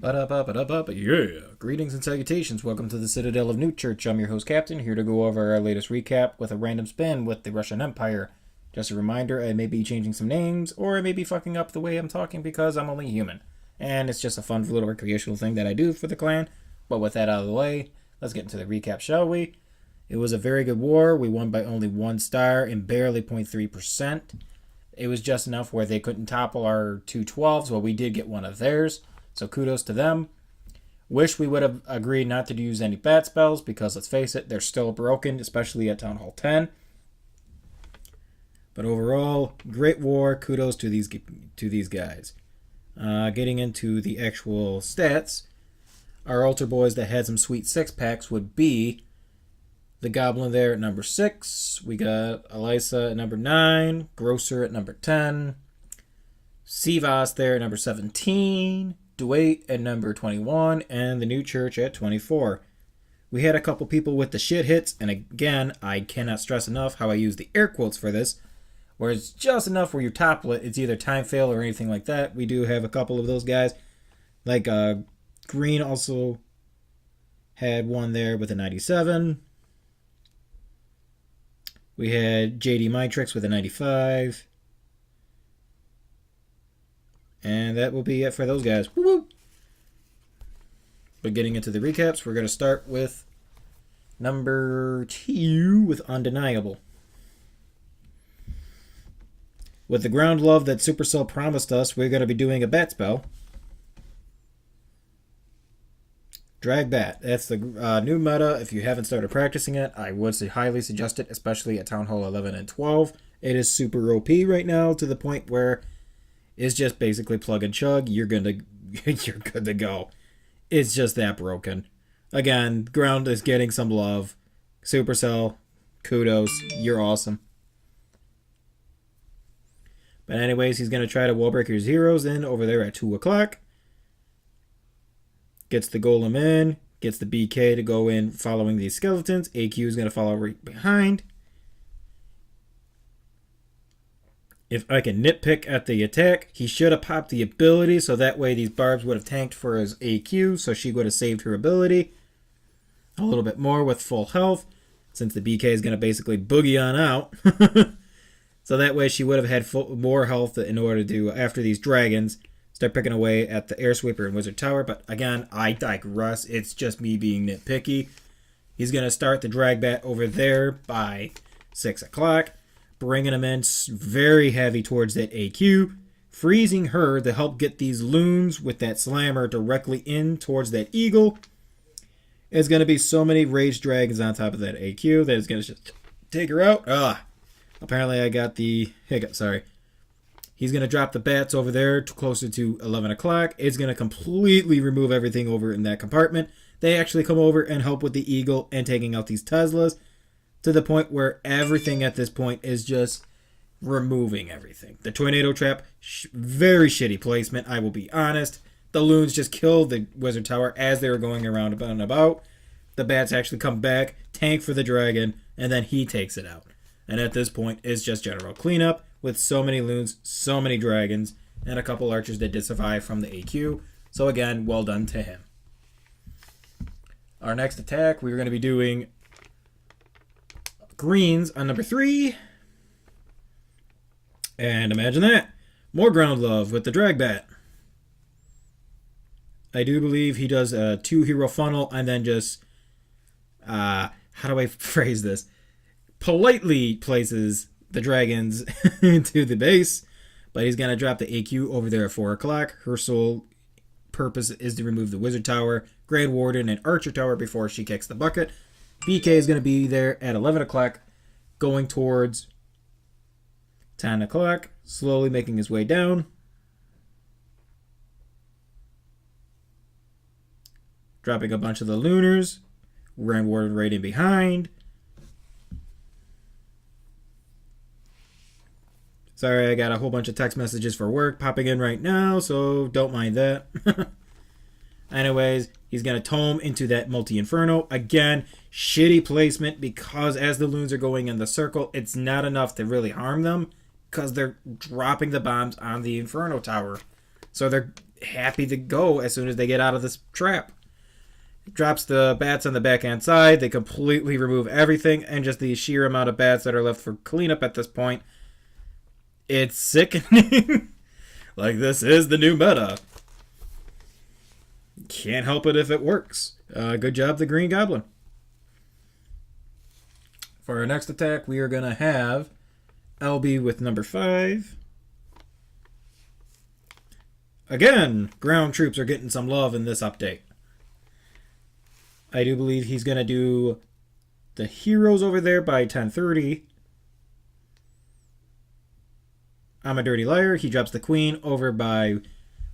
Yeah. Greetings and salutations. Welcome to the Citadel of NewChurch. I'm your host, Captain, here to go over our latest recap with a random spin with the Russian Empire. Just a reminder, I may be changing some names, or I may be fucking up the way I'm talking because I'm only human. And it's just a fun little recreational thing that I do for the clan. But with that out of the way, let's get into the recap, shall we? It was a very good war. We won by only 1 star and barely 0.3%. It was just enough where they couldn't topple our 212s, but we did get one of theirs. So kudos to them. Wish we would have agreed not to use any bat spells because, let's face it, they're still broken, especially at Town Hall 10. But overall, great war. Kudos to these guys. Getting into the actual stats, our altar boys that had some sweet 6-packs would be the Goblin there at number 6. We got Elisa at number 9. Grocer at number 10. Sivas there at number 17. Dwight at number 21, and the NewChurch at 24. We had a couple people with the shit hits, and again, I cannot stress enough how I use the air quotes for this, where it's just enough where you topple it, it's either time fail or anything like that. We do have a couple of those guys. Like, Green also had one there with a 97. We had JD Mytrix with a 95. And that will be it for those guys. Woo-woo! But getting into the recaps, we're going to start with number 2 with Undeniable. With the ground love that Supercell promised us, we're going to be doing a bat spell. Drag Bat. That's the new meta. If you haven't started practicing it, I would highly suggest it, especially at Town Hall 11 and 12. It is super OP right now to the point where it's just basically plug and chug. You're good to go. It's just that broken. Again, ground is getting some love. Supercell, kudos. You're awesome. But anyways, he's going to try to wall break his heroes in over there at 2 o'clock. Gets the golem in. Gets the BK to go in following these skeletons. AQ is going to follow right behind. If I can nitpick at the attack, he should have popped the ability, so that way these barbs would have tanked for his AQ, so she would have saved her ability a little bit more with full health, since the BK is going to basically boogie on out. So that way she would have had more health in order to, after these dragons, start picking away at the Air Sweeper and Wizard Tower. But again, I digress. It's just me being nitpicky. He's going to start the Drag Bat over there by 6 o'clock. Bringing him in very heavy towards that AQ, freezing her to help get these loons with that slammer directly in towards that eagle. There's going to be so many rage dragons on top of that AQ that it's going to just take her out. Apparently I got the hiccup, sorry. He's going to drop the bats over there closer to 11 o'clock. It's going to completely remove everything over in that compartment. They actually come over and help with the eagle and taking out these Teslas, to the point where everything at this point is just removing everything. The tornado trap, very shitty placement, I will be honest. The loons just killed the Wizard Tower as they were going around and about. The bats actually come back, tank for the dragon, and then he takes it out. And at this point, it's just general cleanup with so many loons, so many dragons, and a couple archers that did survive from the AQ. So again, well done to him. Our next attack, we're going to be doing Greens on number 3. And imagine that. More ground love with the Drag Bat. I do believe he does a 2-hero funnel and then just, how do I phrase this? Politely places the dragons into the base. But he's going to drop the AQ over there at 4 o'clock. Her sole purpose is to remove the Wizard Tower, Grand Warden, and Archer Tower before she kicks the bucket. BK is going to be there at 11 o'clock, going towards 10 o'clock, slowly making his way down. Dropping a bunch of the Lunars. Grand Warden right in behind. Sorry, I got a whole bunch of text messages for work popping in right now, so don't mind that. Anyways, he's going to tome into that Multi-Inferno. Again, shitty placement because as the loons are going in the circle, it's not enough to really harm them because they're dropping the bombs on the Inferno Tower. So happy to go as soon as they get out of this trap. Drops the bats on the backhand side. They completely remove everything, and just the sheer amount of bats that are left for cleanup at this point. It's sickening. Like, this is the new meta. Can't help it if it works. Good job, the Green Goblin. For our next attack, we are going to have LB with number 5. Again, ground troops are getting some love in this update. I do believe he's going to do the heroes over there by 10:30. I'm a dirty liar. He drops the queen over by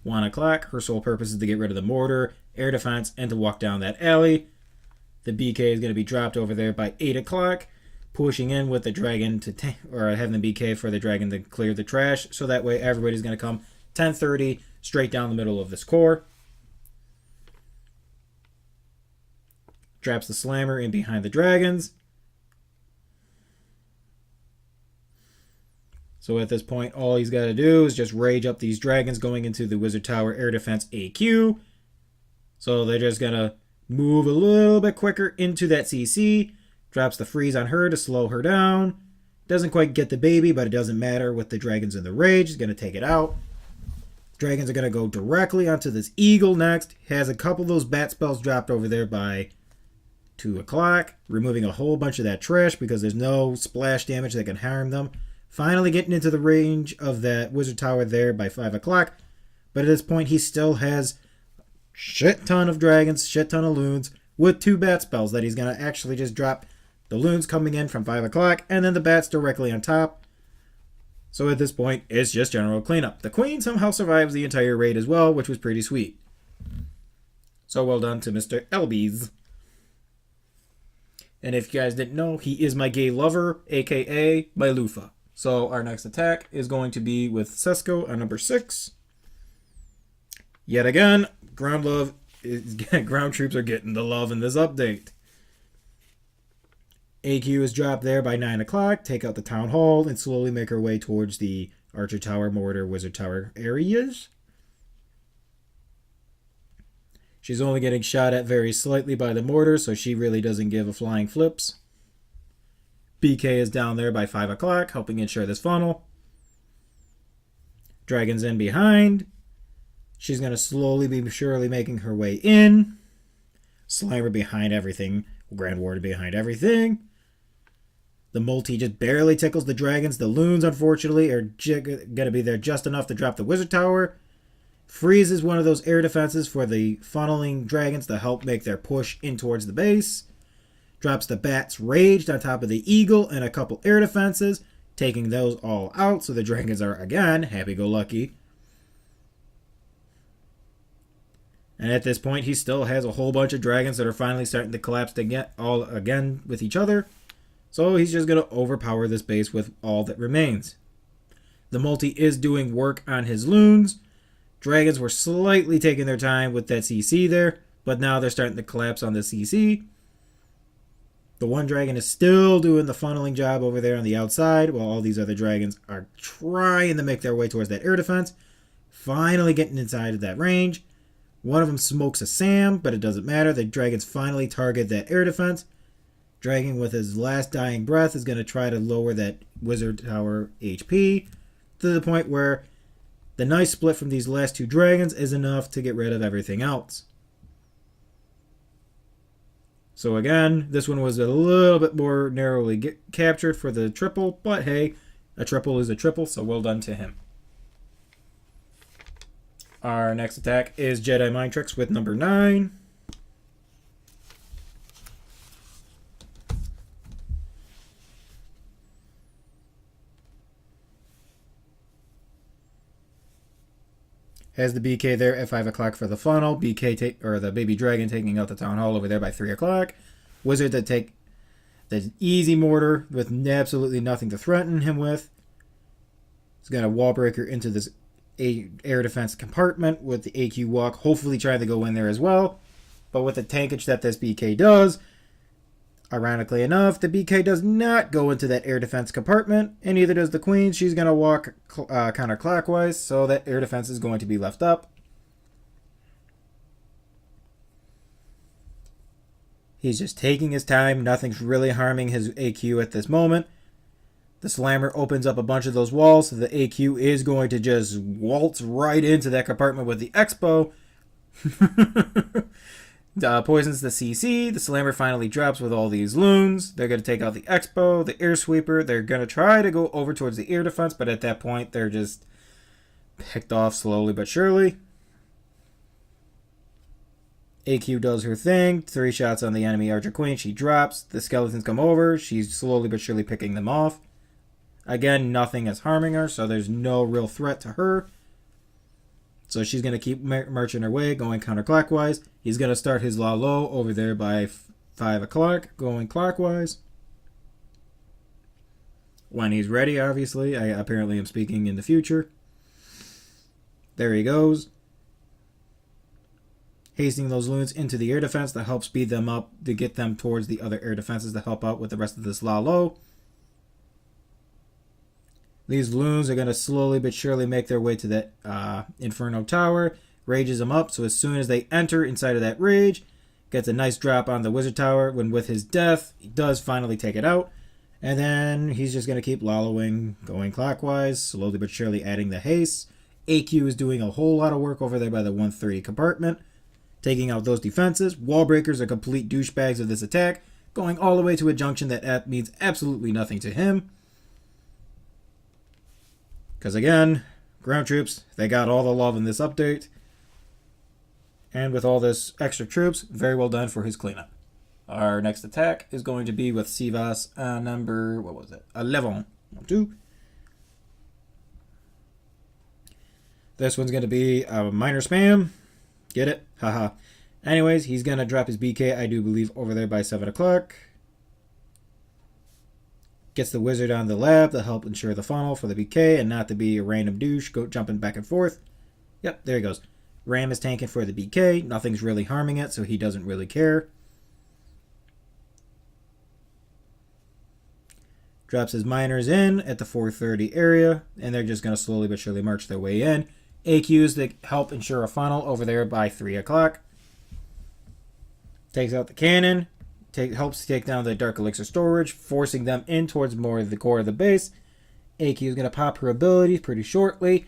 1 o'clock. Her sole purpose is to get rid of the mortar, air defense, and to walk down that alley. The BK is going to be dropped over there by 8 o'clock, pushing in with the dragon to or having the BK for the dragon to clear the trash. So that way everybody's going to come 10:30 straight down the middle of this core. Drops the slammer in behind the dragons. So at this point, all he's got to do is just rage up these dragons going into the Wizard Tower Air Defense AQ. So they're just going to move a little bit quicker into that CC. Drops the freeze on her to slow her down. Doesn't quite get the baby, but it doesn't matter with the dragons in the rage. He's going to take it out. Dragons are going to go directly onto this eagle next. Has a couple of those bat spells dropped over there by 2 o'clock, removing a whole bunch of that trash because there's no splash damage that can harm them. Finally getting into the range of that Wizard Tower there by 5 o'clock. But at this point, he still has shit ton of dragons, shit ton of loons, with 2 bat spells that he's going to actually just drop the loons coming in from 5 o'clock, and then the bats directly on top. So at this point, it's just general cleanup. The queen somehow survives the entire raid as well, which was pretty sweet. So well done to Mr. Elbies. And if you guys didn't know, he is my gay lover, aka my loofah. So our next attack is going to be with Sesko on number 6. Yet again, ground troops are getting the love in this update. AQ is dropped there by 9 o'clock. Take out the town hall and slowly make her way towards the Archer Tower, Mortar, Wizard Tower areas. She's only getting shot at very slightly by the mortar, so she really doesn't give a flying flips. BK is down there by 5 o'clock, helping ensure this funnel. Dragon's in behind. She's going to slowly be surely making her way in. Slimer behind everything. Grand Warden behind everything. The multi just barely tickles the dragons. The loons, unfortunately, are going to be there just enough to drop the Wizard Tower. Freezes one of those air defenses for the funneling dragons to help make their push in towards the base. Drops the bats raged on top of the eagle and a couple air defenses, taking those all out, so the dragons are again happy-go-lucky. And at this point, he still has a whole bunch of dragons that are finally starting to collapse all again with each other. So he's just going to overpower this base with all that remains. The multi is doing work on his loons. Dragons were slightly taking their time with that CC there, but now they're starting to collapse on the CC. The one dragon is still doing the funneling job over there on the outside, while all these other dragons are trying to make their way towards that air defense. Finally getting inside of that range. One of them smokes a Sam, but it doesn't matter. The dragons finally target that air defense. Dragon with his last dying breath is going to try to lower that Wizard Tower HP to the point where the nice split from these last 2 dragons is enough to get rid of everything else. So again, this one was a little bit more narrowly captured for the triple, but hey, a triple is a triple, so well done to him. Our next attack is Jedi Mind Tricks with number 9. Has the BK there at 5 o'clock for the funnel. The baby dragon taking out the town hall over there by 3 o'clock. Wizard to take the easy mortar with absolutely nothing to threaten him with. He's got a wall breaker into this air defense compartment with the AQ walk, hopefully trying to go in there as well. But with the tankage that this BK does, ironically enough, the BK does not go into that air defense compartment, and neither does the queen. She's going to walk counterclockwise, so that air defense is going to be left up. He's just taking his time. Nothing's really harming his AQ at this moment. The slammer opens up a bunch of those walls, so the AQ is going to just waltz right into that compartment with the Expo. Poisons the CC. The slammer finally drops with all these loons. They're going to take out the Expo, the air sweeper. They're going to try to go over towards the air defense, but at that point, they're just picked off slowly but surely. AQ does her thing. 3 shots on the enemy Archer Queen. She drops. The skeletons come over. She's slowly but surely picking them off. Again, nothing is harming her, so there's no real threat to her. So she's going to keep marching her way, going counterclockwise. He's going to start his La Lo over there by 5 o'clock, going clockwise. When he's ready, obviously. I apparently am speaking in the future. There he goes. Hasting those loons into the air defense to help speed them up, to get them towards the other air defenses to help out with the rest of this La Lo. These loons are going to slowly but surely make their way to that Inferno Tower. Rages them up, so as soon as they enter inside of that rage, gets a nice drop on the Wizard Tower. When with his death, he does finally take it out. And then he's just going to keep lolling, going clockwise, slowly but surely adding the haste. AQ is doing a whole lot of work over there by the 130 compartment, taking out those defenses. Wall breakers are complete douchebags of this attack, going all the way to a junction that means absolutely nothing to him. Because again, ground troops, they got all the love in this update. And with all this extra troops, very well done for his cleanup. Our next attack is going to be with Sivas number, 11. 2. This one's going to be a minor spam. Get it? Haha. Anyways, he's going to drop his BK, I do believe, over there by 7 o'clock. Gets the wizard on the lab to help ensure the funnel for the BK and not to be a random douche jumping back and forth. Yep, there he goes. Ram is tanking for the BK. Nothing's really harming it, so he doesn't really care. Drops his miners in at the 430 area, and they're just going to slowly but surely march their way in. AQs to help ensure a funnel over there by 3 o'clock. Takes out the cannon. Helps take down the Dark Elixir storage, forcing them in towards more of the core of the base. AQ is going to pop her abilities pretty shortly.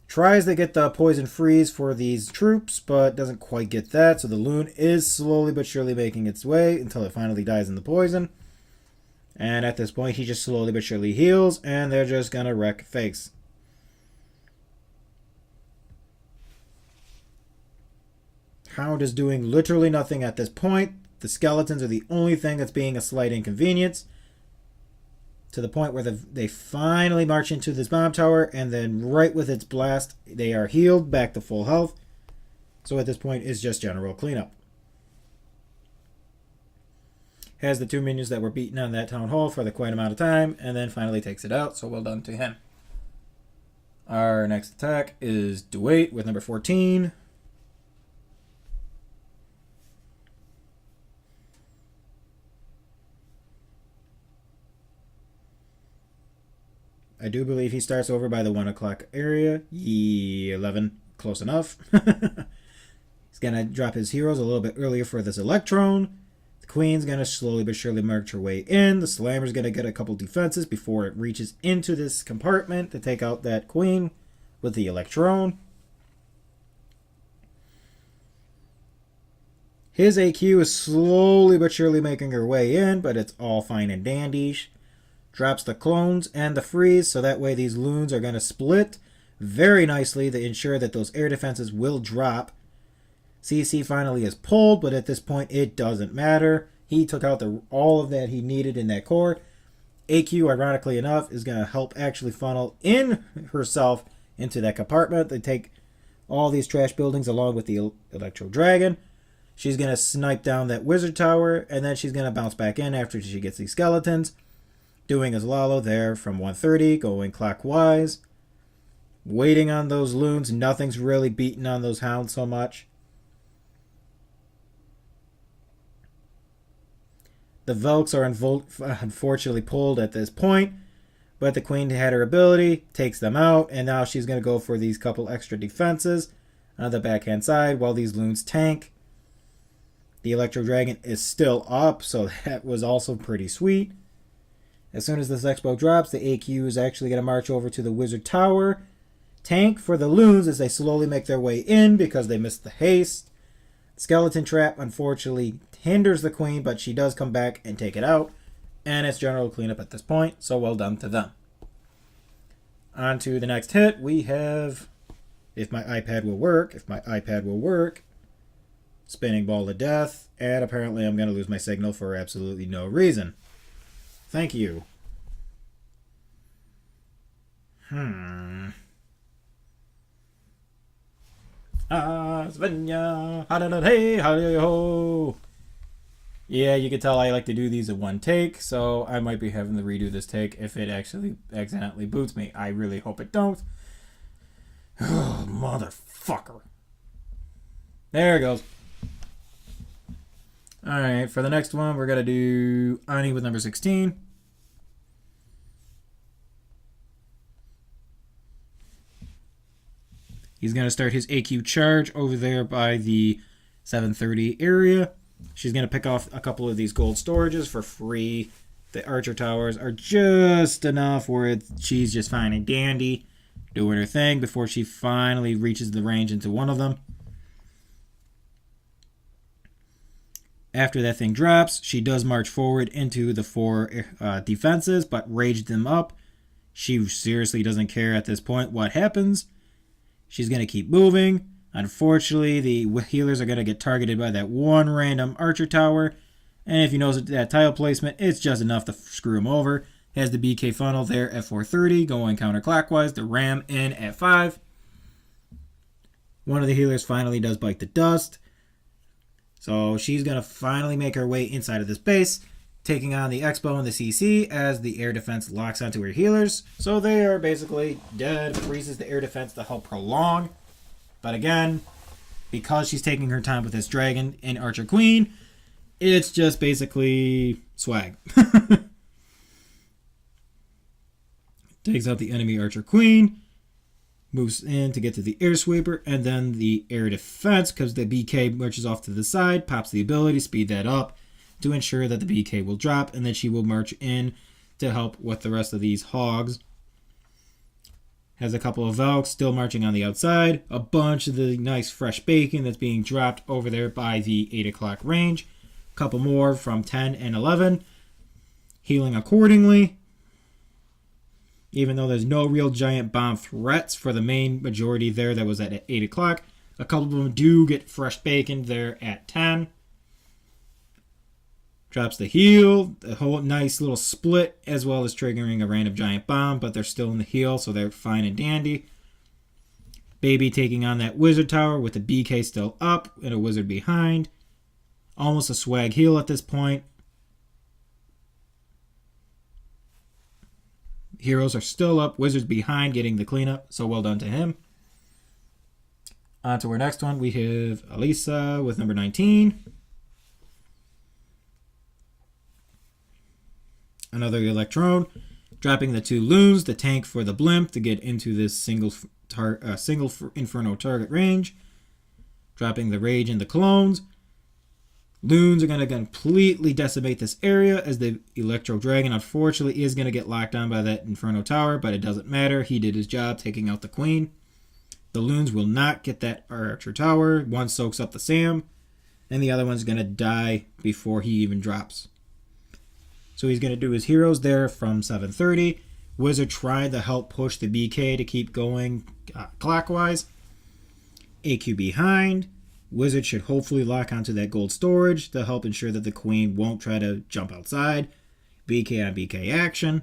Tries to get the poison freeze for these troops, but doesn't quite get that. So the loon is slowly but surely making its way until it finally dies in the poison. And at this point, he just slowly but surely heals, and they're just going to wreck face. Hound is doing literally nothing at this point. The skeletons are the only thing that's being a slight inconvenience. To the point where they finally march into this bomb tower, and then right with its blast, they are healed back to full health. So at this point, it's just general cleanup. Has the 2 minions that were beaten on that town hall for the quite amount of time, and then finally takes it out, so well done to him. Our next attack is Duate with number 14. I do believe he starts over by the 1 o'clock area. 11. Close enough. He's going to drop his heroes a little bit earlier for this Electron. The Queen's going to slowly but surely march her way in. The Slammer's going to get a couple defenses before it reaches into this compartment to take out that Queen with the Electron. His AQ is slowly but surely making her way in, but it's all fine and dandy. Drops the clones and the freeze, so that way these loons are going to split very nicely to ensure that those air defenses will drop. CC finally is pulled, but at this point it doesn't matter. He took out all of that he needed in that core. AQ, ironically enough, is going to help actually funnel in herself into that compartment. They take all these trash buildings along with the Electro Dragon. She's going to snipe down that Wizard Tower, and then she's going to bounce back in after she gets these skeletons. Doing his Lalo there from 130, going clockwise. Waiting on those loons. Nothing's really beaten on those hounds so much. The Velks are unfortunately pulled at this point, but the Queen had her ability, takes them out, and now she's going to go for these couple extra defenses on the backhand side while these loons tank. The Electro Dragon is still up, so that was also pretty sweet. As soon as this Expo drops, the AQ is actually going to march over to the Wizard Tower. Tank for the loons as they slowly make their way in because they missed the haste. Skeleton Trap, unfortunately, hinders the Queen, but she does come back and take it out. And it's general cleanup at this point, so well done to them. On to the next hit, we have, if my iPad will work, Spinning Ball of Death, and apparently I'm going to lose my signal for absolutely no reason. Thank you. Svenja, hey, ho. Yeah, you can tell I like to do these in one take, so I might be having to redo this take if it actually accidentally boots me. I really hope it don't. Oh, motherfucker. There it goes. Alright, for the next one, we're going to do Ani with number 16. He's going to start his AQ charge over there by the 730 area. She's going to pick off a couple of these gold storages for free. The Archer Towers are just enough where she's just fine and dandy doing her thing before she finally reaches the range into one of them. After that thing drops, she does march forward into the 4 defenses, but raged them up. She seriously doesn't care at this point what happens. She's going to keep moving. Unfortunately, the healers are going to get targeted by that one random Archer Tower. And if you notice that tile placement, it's just enough to screw him over. Has the BK funnel there at 430, going counterclockwise. The ram in at 5. One of the healers finally does bite the dust. So she's going to finally make her way inside of this base, taking on the Expo and the CC as the air defense locks onto her healers. So they are basically dead. Freezes the air defense to help prolong. But again, because she's taking her time with this dragon and Archer Queen, it's just basically swag. Takes out the enemy Archer Queen. Moves in to get to the air sweeper, and then the air defense, because the BK marches off to the side, pops the ability, speed that up to ensure that the BK will drop, and then she will march in to help with the rest of these hogs. Has a couple of Valks still marching on the outside. A bunch of the nice fresh bacon that's being dropped over there by the 8 o'clock range. A couple more from 10 and 11. Healing accordingly. Even though there's no real giant bomb threats for the main majority there that was at 8 o'clock. A couple of them do get fresh bacon there at 10. Drops the heal, the whole nice little split, as well as triggering a random giant bomb, but they're still in the heal, so they're fine and dandy. Baby taking on that wizard tower with the BK still up and a wizard behind. Almost a swag heal at this point. Heroes are still up, wizards behind getting the cleanup, so well done to him. On to our next one, we have Elisa with number 19. Another Electron, dropping the 2 loons, the tank for the blimp to get into this single Inferno target range. Dropping the rage and the clones. Loons are going to completely decimate this area as the Electro Dragon unfortunately is going to get locked on by that Inferno Tower, but it doesn't matter. He did his job taking out the Queen. The loons will not get that Archer Tower. One soaks up the Sam, and the other one's going to die before he even drops. So he's going to do his heroes there from 730. Wizard tried to help push the BK to keep going clockwise. AQ behind. Wizard should hopefully lock onto that gold storage to help ensure that the Queen won't try to jump outside. BK on BK action.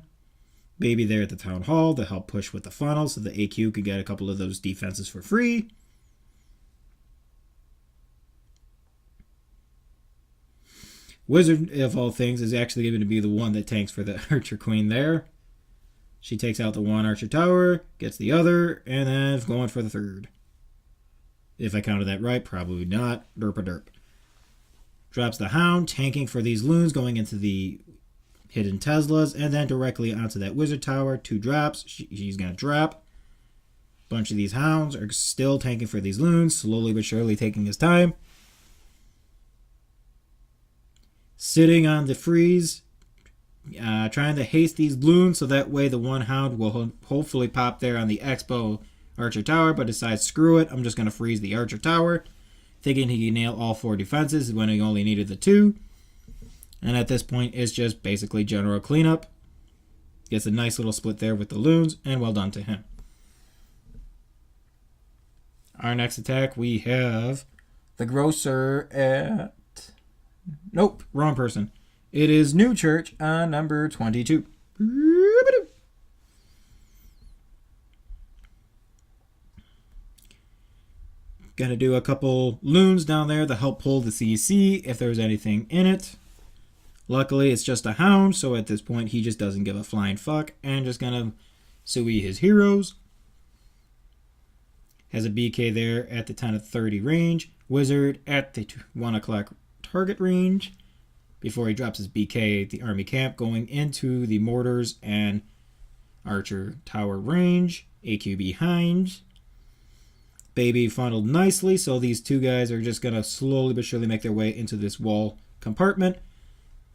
Baby there at the Town Hall to help push with the funnel so the AQ could get a couple of those defenses for free. Wizard, of all things, is actually going to be the one that tanks for the Archer Queen there. She takes out the one Archer Tower, gets the other, and then is going for the third. If I counted that right, probably not. Derp-a-derp. Drops the Hound, tanking for these loons, going into the hidden Teslas, and then directly onto that Wizard Tower. 2 drops. She's going to drop. Bunch of these Hounds are still tanking for these loons, slowly but surely taking his time. sitting on the freeze, trying to haste these loons so that way the one hound will hopefully pop there on the Expo Archer Tower, but decides, screw it, I'm just going to freeze the Archer Tower, thinking he can nail all 4 defenses when he only needed the 2. And at this point, it's just basically general cleanup. Gets a nice little split there with the loons, and well done to him. Our next attack, we have the Grocer at... Nope, wrong person. It is NewChurch on number 22. Gonna do a couple loons down there to help pull the CC if there's anything in it. Luckily, it's just a hound, so at this point, he just doesn't give a flying fuck and just gonna suey his heroes. Has a BK there at the 10 of 30 range. Wizard at the 1 o'clock target range. Before he drops his BK at the army camp, going into the mortars and Archer Tower range. AQ behind. Baby funneled nicely, so these 2 guys are just going to slowly but surely make their way into this wall compartment.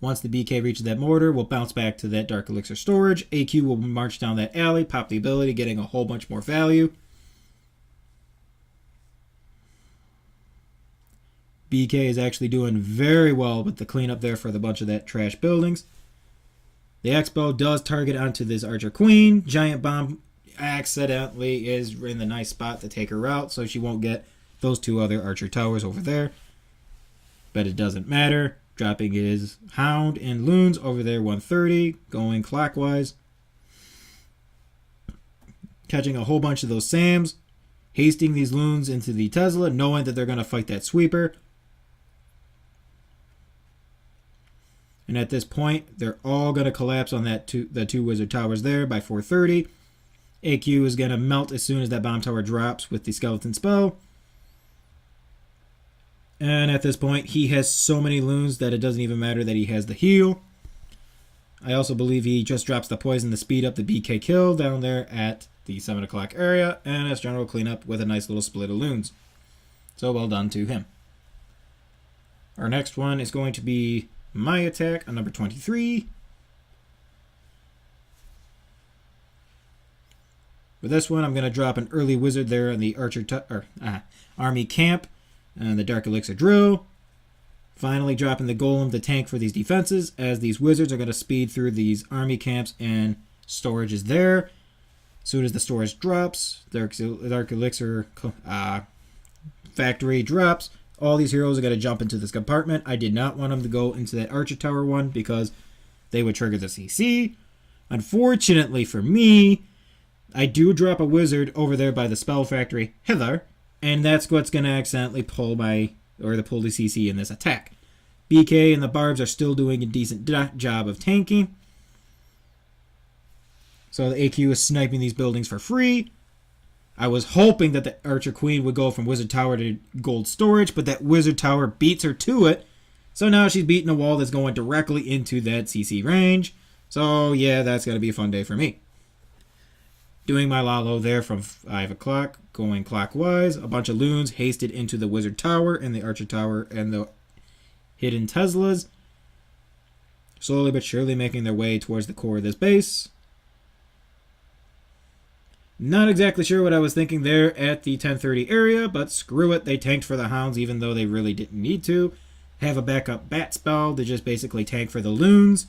Once the BK reaches that mortar, we'll bounce back to that Dark Elixir storage. AQ will march down that alley, pop the ability, getting a whole bunch more value. BK is actually doing very well with the cleanup there for the bunch of that trash buildings. The Expo does target onto this Archer Queen. Giant Bomb accidentally is in the nice spot to take her out, so she won't get those 2 other Archer Towers over there. But it doesn't matter. Dropping his Hound and Loons over there, 130, going clockwise. Catching a whole bunch of those Sams. Hasting these Loons into the Tesla, knowing that they're going to fight that Sweeper. And at this point, they're all going to collapse on the 2 Wizard Towers there by 430. AQ is going to melt as soon as that Bomb Tower drops with the Skeleton Spell. And at this point, he has so many loons that it doesn't even matter that he has the heal. I also believe he just drops the poison to speed up the BK kill down there at the 7 o'clock area. And as general cleanup with a nice little split of loons. So well done to him. Our next one is going to be my attack on number 23. For this one, I'm going to drop an early wizard there on the army camp and the Dark Elixir drill. Finally dropping the golem to tank for these defenses, as these wizards are going to speed through these army camps and storage is there. As soon as the storage drops, Dark Elixir factory drops, all these heroes are going to jump into this compartment. I did not want them to go into that Archer Tower one because they would trigger the CC. Unfortunately for me, I do drop a wizard over there by the spell factory Hither, and that's what's going to accidentally pull the CC in this attack. BK and the Barbs are still doing a decent job of tanking. So the AQ is sniping these buildings for free. I was hoping that the Archer Queen would go from Wizard Tower to Gold Storage, but that Wizard Tower beats her to it. So now she's beating a wall that's going directly into that CC range. So yeah, that's going to be a fun day for me. Doing my Lalo there from 5 o'clock, going clockwise. A bunch of loons hasted into the Wizard Tower and the Archer Tower and the hidden Teslas. Slowly but surely making their way towards the core of this base. Not exactly sure what I was thinking there at the 1030 area, but screw it. They tanked for the hounds even though they really didn't need to. Have a backup bat spell to just basically tank for the loons.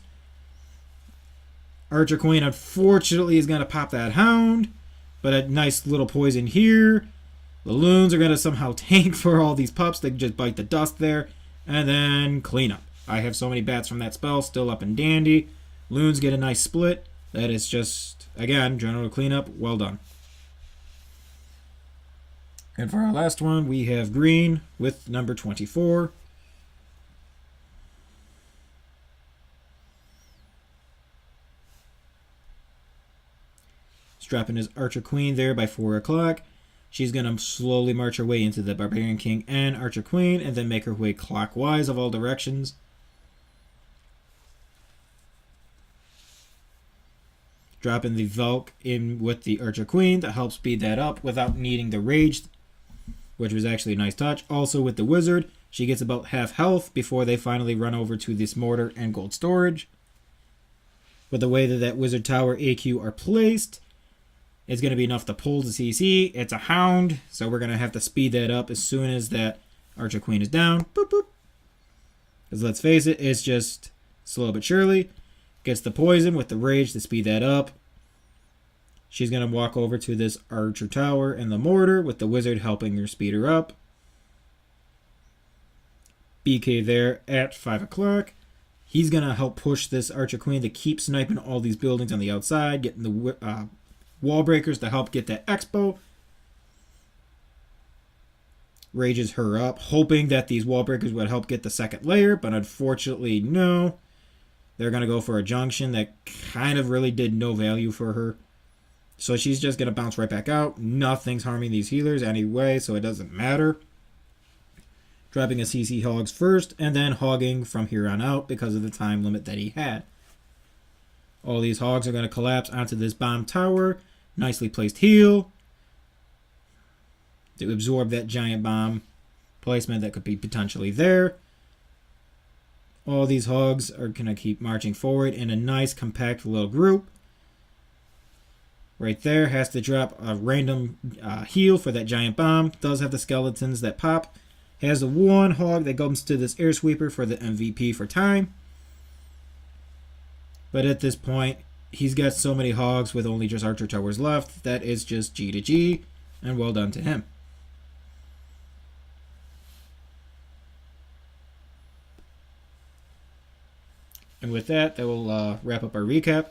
Archer Queen, unfortunately, is going to pop that hound. But a nice little poison here. The loons are going to somehow tank for all these pups. They can just bite the dust there. And then clean up. I have so many bats from that spell still up and dandy. Loons get a nice split. That is just, again, general cleanup. Well done. And for our last one, we have green with number 24. Dropping his Archer Queen there by 4 o'clock. She's going to slowly march her way into the Barbarian King and Archer Queen, and then make her way clockwise of all directions. Dropping the Valk in with the Archer Queen to help speed that up without needing the Rage which was actually a nice touch. Also with the wizard, she gets about half health before they finally run over to this mortar and gold storage. With the way that wizard tower AQ are placed, it's going to be enough to pull the CC. It's a hound, so we're going to have to speed that up as soon as that Archer Queen is down. Boop, boop. Because let's face it, it's just slow but surely. Gets the poison with the rage to speed that up. She's going to walk over to this Archer Tower and the mortar with the wizard helping her speed her up. BK there at 5 o'clock. He's going to help push this Archer Queen to keep sniping all these buildings on the outside, getting the wall breakers to help get that expo. Rages her up, hoping that these wall breakers would help get the second layer, but unfortunately, no. They're going to go for a junction that kind of really did no value for her. So she's just going to bounce right back out. Nothing's harming these healers anyway, so it doesn't matter. Dropping a CC hogs first, and then hogging from here on out because of the time limit that he had. All these hogs are going to collapse onto this bomb tower. Nicely placed heal to absorb that giant bomb placement that could be potentially there. All these hogs are going to keep marching forward in a nice compact little group. Right there has to drop a random heal for that giant bomb. Does have the skeletons that pop. Has the one hog that comes to this air sweeper for the MVP for time. But at this point, he's got so many hogs with only just Archer Towers left. That is just G to G. And well done to him. And with that will wrap up our recap.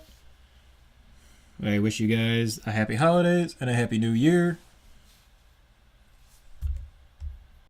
I wish you guys a happy holidays and a happy new year.